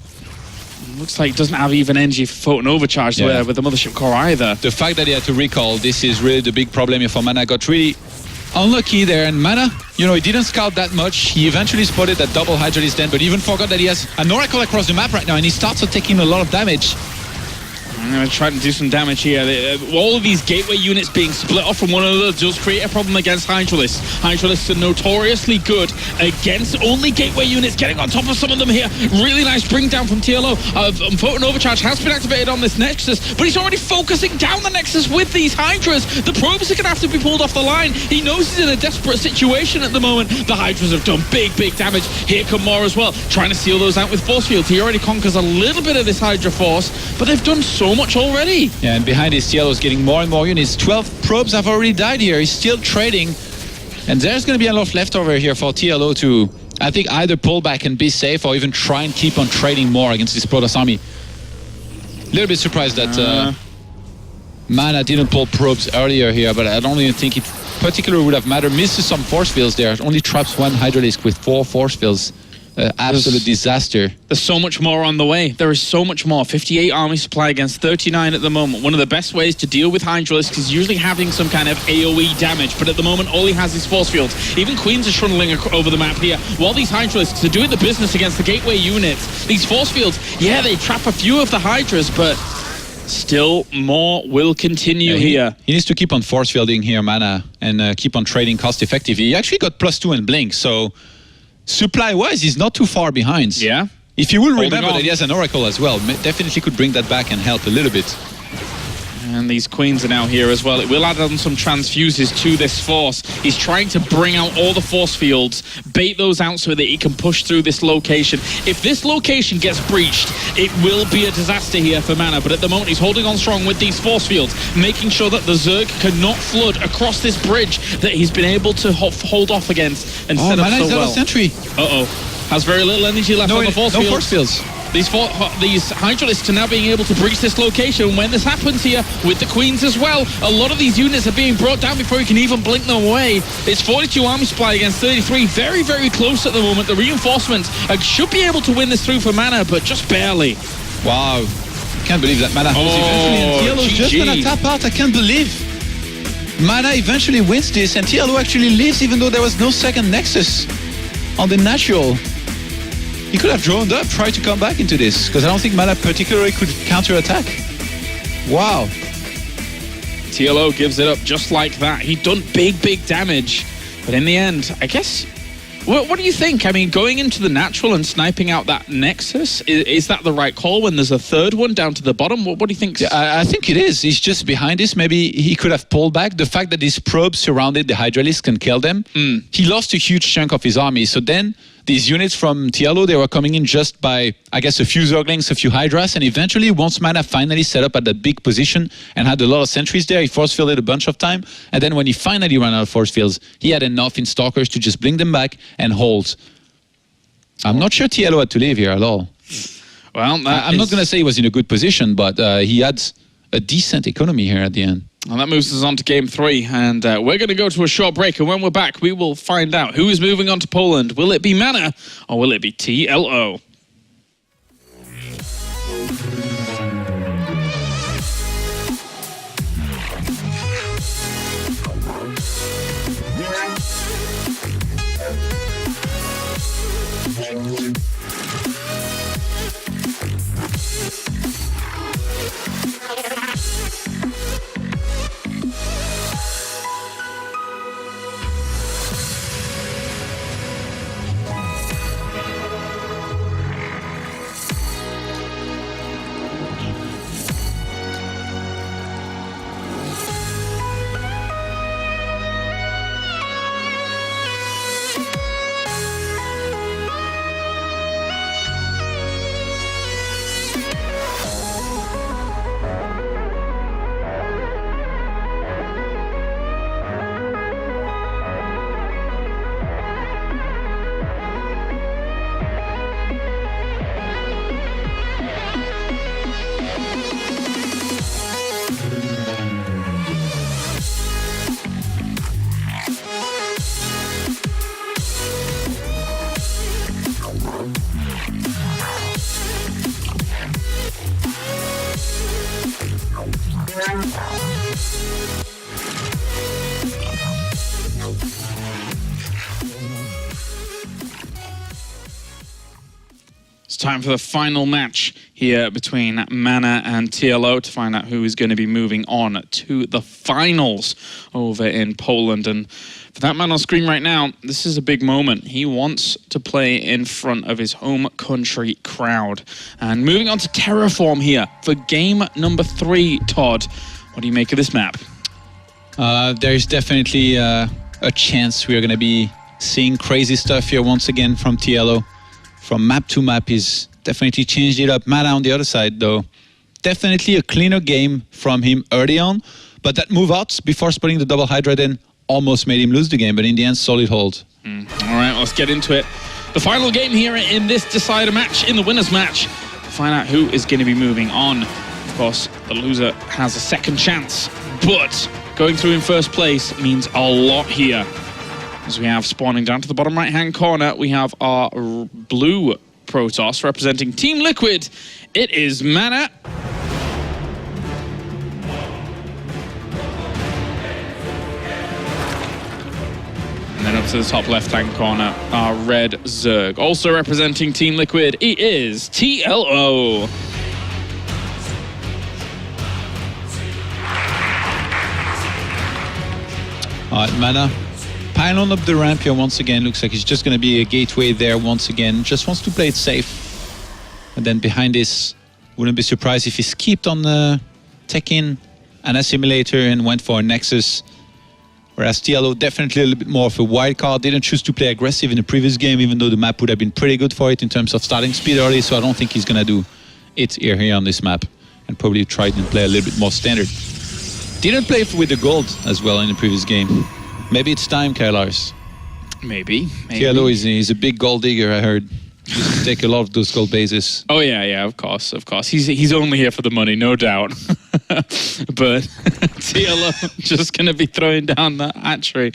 Looks like he doesn't have even energy for photon overcharge there with the Mothership Core either. The fact that he had to recall, this is really the big problem here for MaNa. Got really unlucky there, and MaNa, you know, he didn't scout that much. He eventually spotted that double Hydralisk den, but even forgot that he has an Oracle across the map right now, and he starts taking a lot of damage. I'm going to try to do some damage here. All of these gateway units being split off from one another does create a problem against Hydralisks. Hydralisks are notoriously good against only gateway units, getting on top of some of them here. Really nice bring down from TLO. Photon Overcharge has been activated on this Nexus, but he's already focusing down the Nexus with these Hydras. The probes are going to have to be pulled off the line. He knows he's in a desperate situation at the moment. The Hydras have done big, big damage. Here come more as well, trying to seal those out with force fields. He already conquers a little bit of this Hydra force, but they've done so much already. Yeah, and behind his TLO is getting more and more units. 12 probes have already died here. He's still trading. And there's going to be a lot left over here for TLO to, I think, either pull back and be safe or even try and keep on trading more against this Protoss army. A little bit surprised that MaNa didn't pull probes earlier here, but I don't even think it particularly would have mattered. Misses some force fields there. Only traps 1 Hydralisk with 4 force fields. Absolute disaster. There's so much more on the way. There is so much more. 58 army supply against 39 at the moment. One of the best ways to deal with Hydralisk is usually having some kind of AoE damage, but at the moment all he has is force fields. Even Queens are trundling over the map here. While these Hydralisks are doing the business against the gateway units, these force fields, yeah, they trap a few of the Hydras, but still more will continue here. He needs to keep on force fielding here, MaNa, and keep on trading cost effectively. He actually got +2 in Blink, so supply-wise, he's not too far behind. Yeah. If you will remember that he has an Oracle as well, definitely could bring that back and help a little bit. And these Queens are now here as well. It will add on some transfuses to this force. He's trying to bring out all the force fields, bait those out so that he can push through this location. If this location gets breached, it will be a disaster here for MaNa. But at the moment, he's holding on strong with these force fields, making sure that the Zerg cannot flood across this bridge that he's been able to hold off against and set up MaNa so is out well. of sentry. Has very little energy left on the force fields. No force fields. these Hydralisks are now being able to breach this location. When this happens here with the Queens as well, a lot of these units are being brought down before you can even blink them away. It's 42 army supply against 33, very, very close at the moment. The reinforcements should be able to win this through for MaNa, but just barely. Wow. Can't believe that MaNa holds eventually, and TLO's just gonna tap out. I can't believe MaNa eventually wins this, and TLO actually lives even though there was no second Nexus on the natural. He could have droned up, tried to come back into this, because I don't think MaNa particularly could counter-attack. Wow. TLO gives it up just like that. He'd done big, big damage, but in the end, I guess... What do you think? I mean, going into the natural and sniping out that Nexus, is that the right call when there's a third one down to the bottom? What do you think? Yeah, I think it is. He's just behind this. Maybe he could have pulled back. The fact that these probes surrounded the Hydralisks can kill them. He lost a huge chunk of his army. So then these units from TLO, they were coming in just by, I guess, a few Zerglings, a few Hydras, and eventually, once MaNa finally set up at that big position and had a lot of sentries there, he force-filled it a bunch of time, and then when he finally ran out of force fields, he had enough in Stalkers to just bring them back and hold. I'm not sure TLO had to leave here at all. Well, I'm not going to say he was in a good position, but he had a decent economy here at the end. Well, that moves us on to game 3, and we're going to go to a short break, and when we're back, we will find out who is moving on to Poland. Will it be MaNa, or will it be TLO? It's time for the final match here between MaNa and TLO to find out who is going to be moving on to the finals over in Poland. And for that man on screen right now, this is a big moment. He wants to play in front of his home country crowd. And moving on to Terraform here for game number 3, Todd. What do you make of this map? There's definitely a chance we are going to be seeing crazy stuff here once again from TLO. From map to map, he's definitely changed it up. MaNa on the other side, though, definitely a cleaner game from him early on. But that move out before spotting the double Hydra then almost made him lose the game. But in the end, solid hold. All right, let's get into it. The final game here in this decider match, in the winners match. Find out who is going to be moving on. Of course, the loser has a second chance. But going through in first place means a lot here. As we have spawning down to the bottom right-hand corner, we have our blue Protoss representing Team Liquid. It is MaNa. And then up to the top left-hand corner, our red Zerg. Also representing Team Liquid, it is TLO. All right, MaNa. Pylon up the ramp here once again. Looks like it's just going to be a gateway there once again. Just wants to play it safe. And then behind this, wouldn't be surprised if he skipped on taking an assimilator and went for a Nexus. Whereas TLO definitely a little bit more of a wild card. Didn't choose to play aggressive in the previous game, even though the map would have been pretty good for it in terms of starting speed early. So I don't think he's going to do it here on this map. And probably try and play a little bit more standard. Didn't play with the gold as well in the previous game. Maybe it's time, Kyle Lars. Maybe. TLO is a big gold digger, I heard. Just to take a lot of those gold bases. Oh yeah, of course. He's only here for the money, no doubt. But TLO just going to be throwing down that hatchery,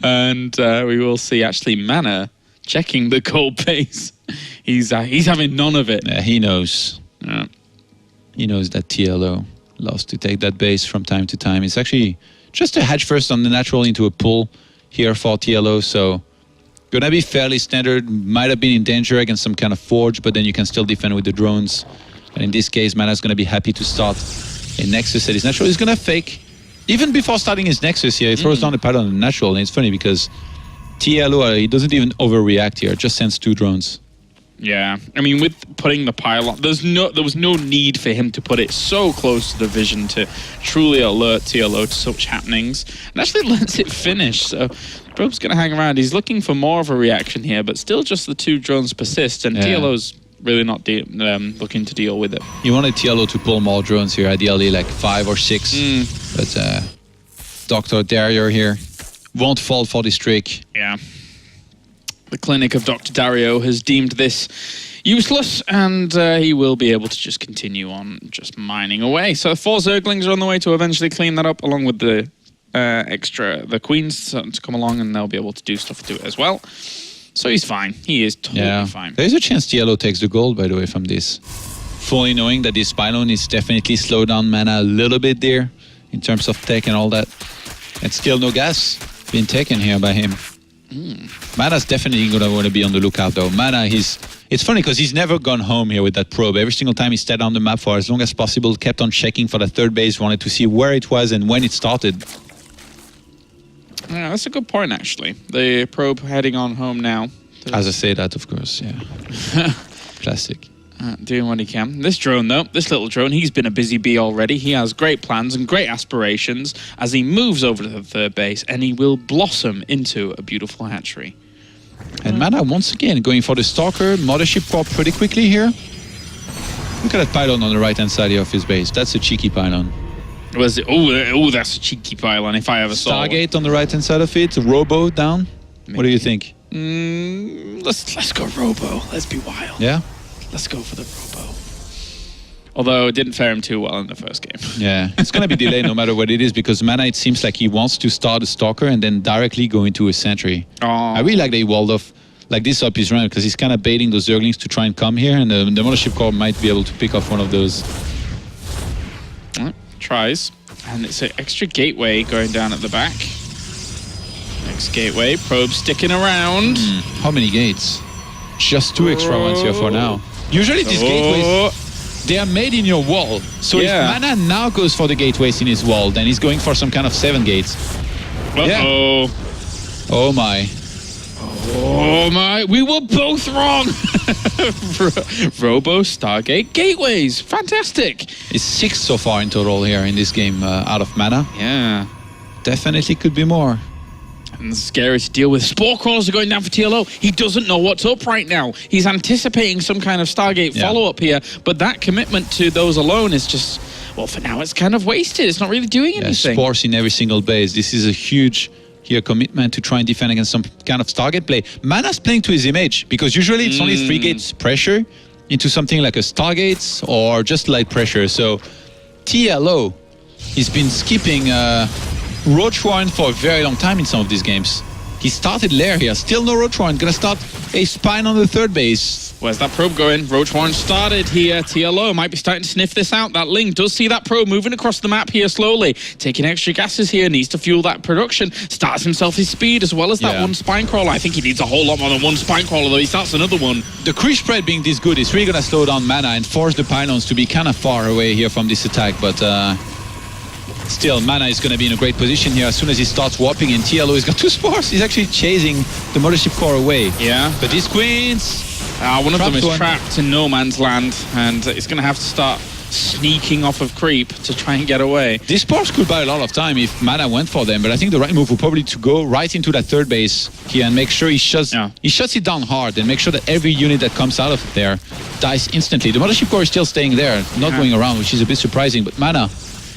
and we will see actually MaNa checking the gold base. He's having none of it. Yeah, he knows. Yeah. He knows that TLO loves to take that base from time to time. It's actually just a hatch first on the natural into a pull here for TLO, so gonna be fairly standard. Might have been in danger against some kind of forge, but then you can still defend with the drones. And in this case, MaNa's gonna be happy to start a Nexus at his natural. He's gonna fake. Even before starting his Nexus here, he throws down the pylon on the natural, and it's funny because TLO, he doesn't even overreact here, just sends 2 drones. Yeah, I mean, with putting the pylon, there was no need for him to put it so close to the vision to truly alert TLO to such happenings, and actually lets it finish. So Probe's going to hang around. He's looking for more of a reaction here, but still just the 2 drones persist, and TLO's really not looking to deal with it. You wanted TLO to pull more drones here, ideally like 5 or 6, but Dr. Dario here won't fall for this trick. Yeah. The clinic of Dr. Dario has deemed this useless, and he will be able to just continue on just mining away. So 4 Zerglings are on the way to eventually clean that up, along with the the queens to come along, and they'll be able to do stuff to it as well. So he's fine. He is totally fine. There's a chance TLO takes the gold, by the way, from this. Fully knowing that this pylon is definitely slowed down MaNa a little bit there in terms of tech and all that. And still no gas being taken here by him. MaNa's definitely going to want to be on the lookout, though. MaNa, it's funny because he's never gone home here with that probe. Every single time he stayed on the map for as long as possible, kept on checking for the 3rd base, wanted to see where it was and when it started. Yeah, that's a good point, actually. The probe heading on home now. As I say that, of course, yeah. Classic. Doing what he can. This drone, though, this little drone, he's been a busy bee already. He has great plans and great aspirations as he moves over to the 3rd base, and he will blossom into a beautiful hatchery. And MaNa, once again, going for the Stalker, Mothership Core pretty quickly here. Look at that pylon on the right-hand side here of his base. That's a cheeky pylon. Was it? Oh, that's a cheeky pylon if I ever saw one. Stargate on the right-hand side of it, Robo down. Maybe. What do you think? Let's go Robo. Let's be wild. Yeah? Let's go for the Robo. Although it didn't fare him too well in the first game. Yeah, it's going to be delayed no matter what it is, because MaNa, it seems like he wants to start a Stalker and then directly go into a Sentry. Oh. I really like that he walled off like this up his run, because he's kind of baiting those Zerglings to try and come here, and the Mothership Core might be able to pick off one of those. Tries. And it's an extra gateway going down at the back. Next gateway, probe sticking around. How many gates? Just 2 extra ones here for now. Usually these gateways, they are made in your wall. So if MaNa now goes for the gateways in his wall, then he's going for some kind of 7 gates. Uh-oh. Oh my. Oh my, we were both wrong. Robo, Stargate, gateways, fantastic. It's 6 so far in total here in this game out of MaNa. Yeah. Definitely could be more. And it's scary to deal with. Spore crawlers are going down for TLO. He doesn't know what's up right now. He's anticipating some kind of Stargate follow-up here, but that commitment to those alone is just, well, for now it's kind of wasted. It's not really doing anything. Spores in every single base. This is a huge commitment to try and defend against some kind of Stargate play. MaNa's playing to his image, because usually it's only 3 gates pressure into something like a Stargate or just light pressure. So TLO, he's been skipping Roach Warren for a very long time in some of these games. He started Lair here, still no Roach Warren. Gonna start a Spine on the 3rd base. Where's that probe going? Roach Warren started here. TLO might be starting to sniff this out. That Ling does see that probe moving across the map here slowly. Taking extra gases here, needs to fuel that production. Starts himself his speed as well as that 1 spine crawler. I think he needs a whole lot more than 1 spine crawler, though. He starts another one. The creep spread being this good is really gonna slow down MaNa and force the pylons to be kind of far away here from this attack, but still, MaNa is going to be in a great position here as soon as he starts warping, and TLO has got 2 spores. He's actually chasing the Mothership Core away. Yeah. But these queens... one of them is trapped in no man's land, and it's going to have to start sneaking off of creep to try and get away. These spores could buy a lot of time if MaNa went for them, but I think the right move would probably to go right into that 3rd base here and make sure he shuts it down hard and make sure that every unit that comes out of there dies instantly. The Mothership Core is still staying there, not going around, which is a bit surprising, but MaNa,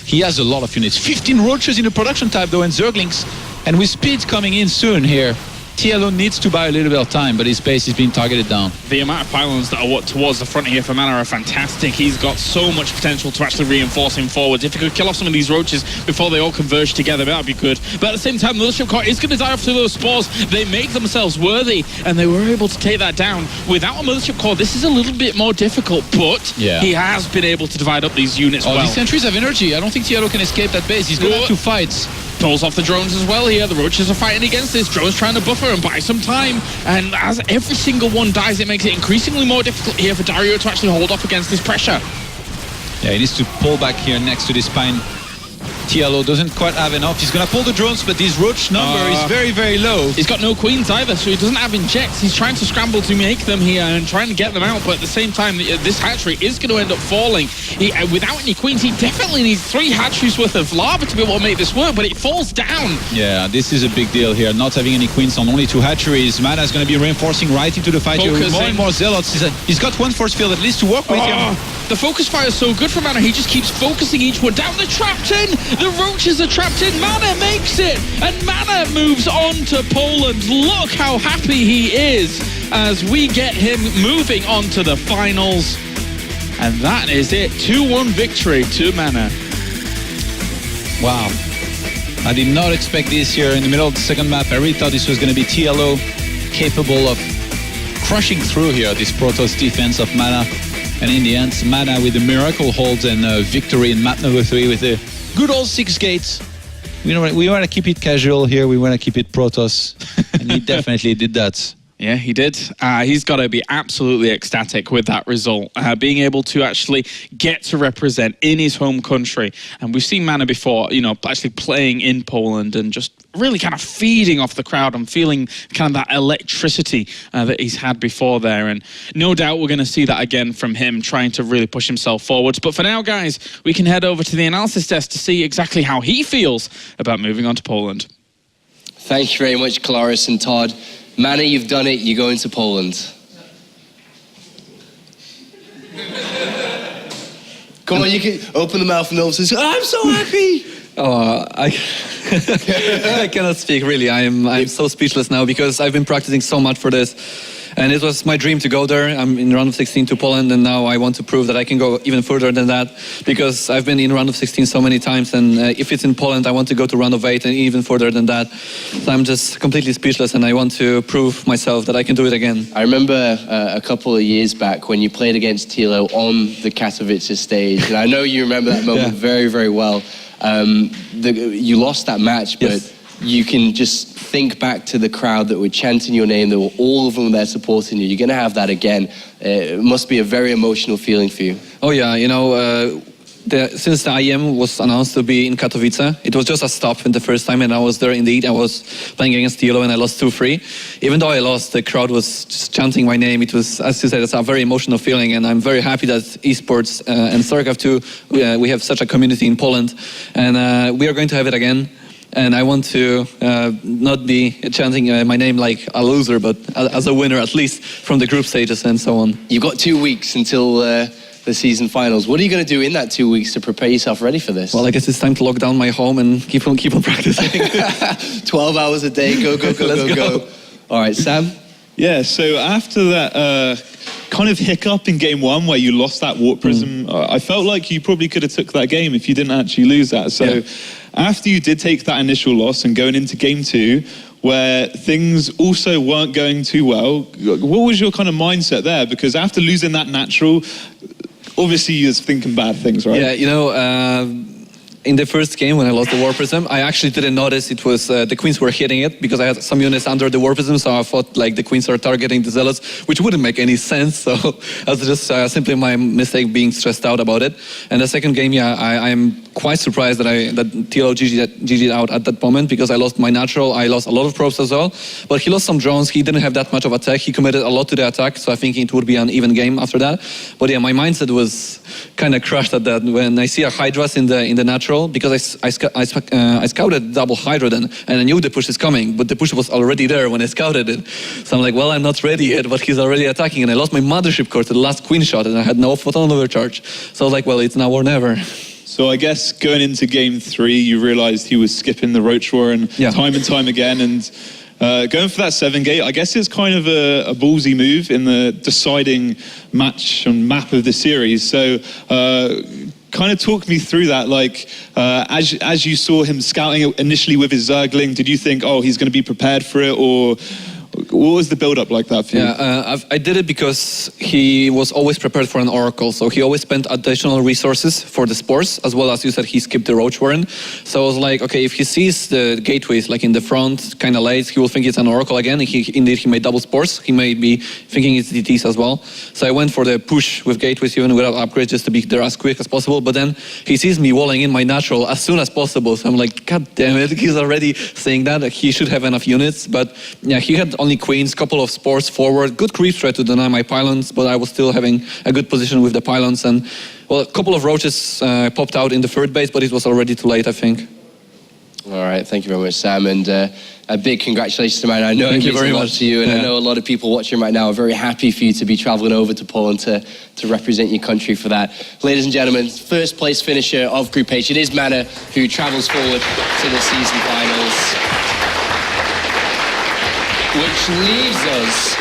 he has a lot of units. 15 roaches in the production type, though, and Zerglings. And with speed coming in soon here, TLO needs to buy a little bit of time, but his base is being targeted down. The amount of pylons that are towards the front here for MaNa are fantastic. He's got so much potential to actually reinforce him forwards. If he could kill off some of these roaches before they all converge together, that would be good. But at the same time, the Mothership Core is going to die off to those spores. They make themselves worthy, and they were able to take that down. Without a Mothership Core, this is a little bit more difficult, but he has been able to divide up these units well. These sentries have energy. I don't think TLO can escape that base. He's going to have to fight. Pulls off the drones as well here. The roaches are fighting against this. Drones trying to buffer and buy some time. And as every single one dies, it makes it increasingly more difficult here for Dario to actually hold off against this pressure. Yeah, he needs to pull back here next to this spine. TLO doesn't quite have enough. He's going to pull the drones, but this roach number is very, very low. He's got no queens either, so he doesn't have injects. He's trying to scramble to make them here and trying to get them out, but at the same time, this hatchery is going to end up falling. Without any queens, he definitely needs 3 hatcheries worth of lava to be able to make this work, but it falls down. Yeah, this is a big deal here. Not having any queens on only 2 hatcheries. MaNa is going to be reinforcing right into the fight here with more and more zealots. He's got 1 force field at least to work with him. The focus fire is so good for MaNa. He just keeps focusing each one down. They're trapped in. The roaches are trapped in. MaNa makes it. And MaNa moves on to Poland. Look how happy he is as we get him moving on to the finals. And that is it. 2-1 victory to MaNa. Wow. I did not expect this here in the middle of the second map. I really thought this was going to be TLO capable of crushing through here, this Protoss defense of MaNa. And in the end, MaNa with a miracle hold and victory in map number 3 with a good old 6 gates. We want to keep it casual here. We want to keep it Protoss. And he definitely did that. Yeah, he did. He's got to be absolutely ecstatic with that result. Being able to actually get to represent in his home country. And we've seen MaNa before, you know, actually playing in Poland and just really kind of feeding off the crowd and feeling kind of that electricity that he's had before there. And no doubt we're going to see that again from him, trying to really push himself forwards. But for now, guys, we can head over to the analysis desk to see exactly how he feels about moving on to Poland. Thank you very much, Claris and Todd. MaNa, you've done it. You go into Poland. Come on, you can open the mouth and say, I'm so happy. I cannot speak, really. I'm so speechless now because I've been practicing so much for this. And it was my dream to go there. I'm in round of 16 to Poland, and now I want to prove that I can go even further than that, because I've been in round of 16 so many times, and if it's in Poland, I want to go to round of 8 and even further than that. So I'm just completely speechless, and I want to prove myself that I can do it again. I remember a couple of years back when you played against TLO on the Katowice stage, and I know you remember that moment very, very well. You lost that match, but you can just think back to the crowd that were chanting your name. There were all of them there supporting you. You're going to have that again. It must be a very emotional feeling for you. Oh yeah, you know, since the IEM was announced to be in Katowice, it was just a stop in the first time, and I was there indeed. I was playing against TLO and I lost 2-3. Even though I lost, the crowd was just chanting my name. It was, as you said, it's a very emotional feeling, and I'm very happy that esports and StarCraft 2, we have such a community in Poland, and we are going to have it again. And I want to not be chanting my name like a loser, but as a winner, at least from the group stages and so on. You've got 2 weeks until the season finals. What are you going to do in that 2 weeks to prepare yourself ready for this? Well, I guess it's time to lock down my home and keep on practicing. 12 hours a day, go. All right, Sam? Yeah, so after that kind of hiccup in game 1 where you lost that warp prism, I felt like you probably could have took that game if you didn't actually lose that. So after you did take that initial loss and going into game 2, where things also weren't going too well, what was your kind of mindset there? Because after losing that natural, obviously you was thinking bad things, right? Yeah, you know, in the first game when I lost the War Prism, I actually didn't notice it was the Queens were hitting it, because I had some units under the War Prism, so I thought like the Queens are targeting the Zealots, which wouldn't make any sense. So that's just simply my mistake, being stressed out about it. And the second game, I'm quite surprised that TLO GG'd out at that moment, because I lost my natural, I lost a lot of probes as well, but he lost some drones. He didn't have that much of attack. He committed a lot to the attack, so I think it would be an even game after that. But yeah, my mindset was kind of crushed at that when I see a Hydras in the natural, because I scouted double Hydra then, and I knew the push is coming, but the push was already there when I scouted it. So I'm like, well, I'm not ready yet, but he's already attacking, and I lost my mothership core to the last queen shot, and I had no photon overcharge. So I was like, well, it's now or never. So I guess going into game 3, you realized he was skipping the Roach War and time again, and Going for that 7-gate, I guess it's kind of a ballsy move in the deciding match and map of the series. So kind of talk me through that. Like, as you saw him scouting initially with his Zergling, did you think, oh, he's going to be prepared for it, or what was the build-up like that for you? I did it because he was always prepared for an Oracle, so he always spent additional resources for the spores, as well as you said, he skipped the Roach Warren. So I was like, okay, if he sees the gateways like in the front, kind of late, he will think it's an Oracle again. He made double spores. He may be thinking it's DTs as well. So I went for the push with gateways even without upgrades, just to be there as quick as possible. But then he sees me walling in my natural as soon as possible. So I'm like, God damn it, he's already saying that. He should have enough units. But yeah, he had only queens, couple of spores forward, good creep threat to deny my pylons, but I was still having a good position with the pylons, and well, a couple of roaches popped out in the third base, but it was already too late, I think. All right, thank you very much, Sam, and a big congratulations to MaNa. I know Thank it you means very a lot much. to you, and I Yeah. know a lot of people watching right now are very happy for you to be traveling over to Poland to represent your country for that. Ladies and gentlemen, first place finisher of Group H, it is MaNa who travels forward to the season finals, which leaves us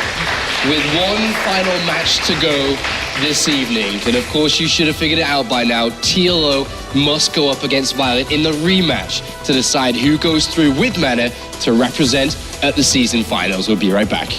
with one final match to go this evening. And of course, you should have figured it out by now. TLO must go up against Violet in the rematch to decide who goes through with MaNa to represent at the season finals. We'll be right back.